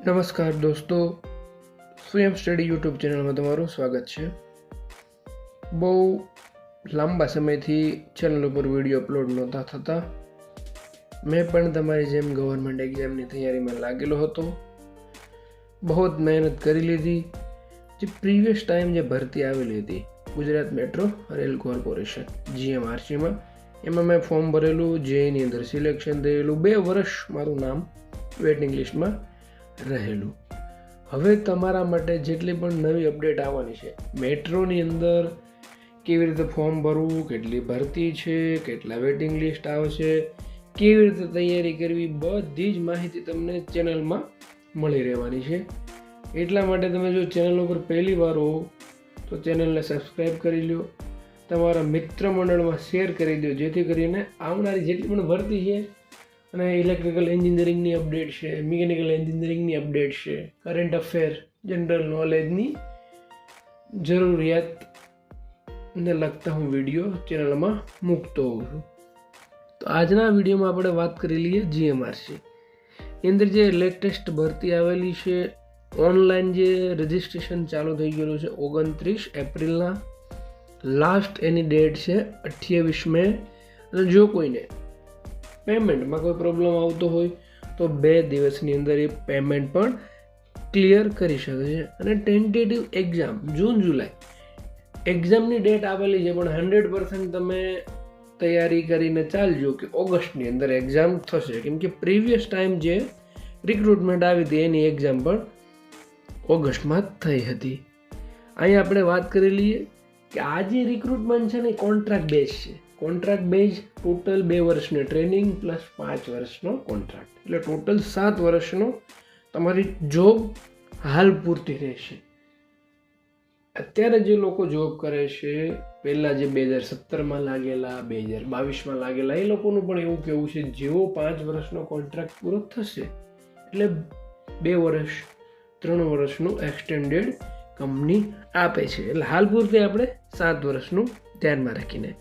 નમસ્કાર દોસ્તો, સ્વયં સ્ટડી યુટ્યુબ ચેનલમાં તમારું સ્વાગત છે. બહુ લાંબા સમયથી ચેનલ ઉપર વિડીયો અપલોડ નહોતા થતા. મેં પણ તમારી જેમ ગવર્મેન્ટ એક્ઝામની તૈયારીમાં લાગેલો હતો. બહુ જ મહેનત કરી લીધી. જે પ્રીવિયસ ટાઈમ જે ભરતી આવેલી હતી ગુજરાત મેટ્રો રેલ કોર્પોરેશન GMRCમાં, એમાં મેં ફોર્મ ભરેલું, જેની અંદર સિલેક્શન થયેલું, 2 વર્ષ મારું નામ વેઇટિંગ લિસ્ટમાં રહેલું. હવે તમારા માટે જેટલી પણ નવી અપડેટ આવવાની છે, મેટ્રોની અંદર કેવી રીતે ફોર્મ ભરવું, કેટલી ભરતી છે, કેટલા વેઇટિંગ લિસ્ટ આવશે, કેવી રીતે તૈયારી કરવી, બધી જ માહિતી તમને ચેનલમાં મળી રહેવાની છે. એટલા માટે તમે જો ચેનલ ઉપર પહેલી વાર હો તો ચેનલને સબસ્ક્રાઈબ કરી લો, તમારા મિત્ર મંડળમાં શેર કરી દો, જેથી કરીને આવનારી જેટલી પણ ભરતી છે અને ઇલેક્ટ્રિકલ એન્જિનિયરિંગની અપડેટ છે, મિકેનિકલ એન્જિનિયરિંગની અપડેટ છે, કરંટ અફેર, જનરલ નોલેજની જરૂરિયાતને લગતા હું વિડીયો ચેનલમાં મૂકતો હોઉં છું. તો આજના વિડીયોમાં આપણે વાત કરી લઈએ GMRC. એની અંદર જે લેટેસ્ટ ભરતી આવેલી છે, ઓનલાઈન જે રજિસ્ટ્રેશન ચાલુ થઈ ગયેલું છે 29 એપ્રિલના. લાસ્ટ એની ડેટ છે 28 મે. અને જો કોઈને પેમેન્ટમાં કોઈ પ્રોબ્લેમ આવતો હોય તો 2 દિવસની અંદર એ પેમેન્ટ પણ ક્લિયર કરી શકે છે. અને ટેન્ટેટિવ એક્ઝામ જૂન-જુલાઈ એક્ઝામની ડેટ આવેલી છે, પણ 100% તમે તૈયારી કરીને ચાલજો કે ઓગસ્ટની અંદર એક્ઝામ થશે. કેમ કે પ્રીવિયસ ટાઈમ જે રિક્રુટમેન્ટ આવી હતી એની એક્ઝામ પણ ઓગસ્ટમાં જ થઈ હતી. અહીં આપણે વાત કરી લઈએ કે આ જે રિક્રુટમેન્ટ છે ને કોન્ટ્રાક્ટ બેઝ છે. કોન્ટ્રાક્ટ બેઝ ટોટલ 2 વર્ષની ટ્રેનિંગ પ્લસ 5 વર્ષનો કોન્ટ્રાક્ટ, એટલે ટોટલ 7 વર્ષનો તમારી જોબ હાલ પૂરતી રહેશે. અત્યારે જે લોકો જોબ કરે છે, પહેલાં જે 2017માં લાગેલા, 2022માં લાગેલા, એ લોકોનું પણ એવું કહેવું છે જેવો 5 વર્ષનો કોન્ટ્રાક્ટ પૂરો થશે એટલે 2 વર્ષ 3 વર્ષનું એક્સટેન્ડેડ કંપની આપે છે. એટલે હાલ પૂરતી આપણે 7 વર્ષનું ધ્યાનમાં રાખીને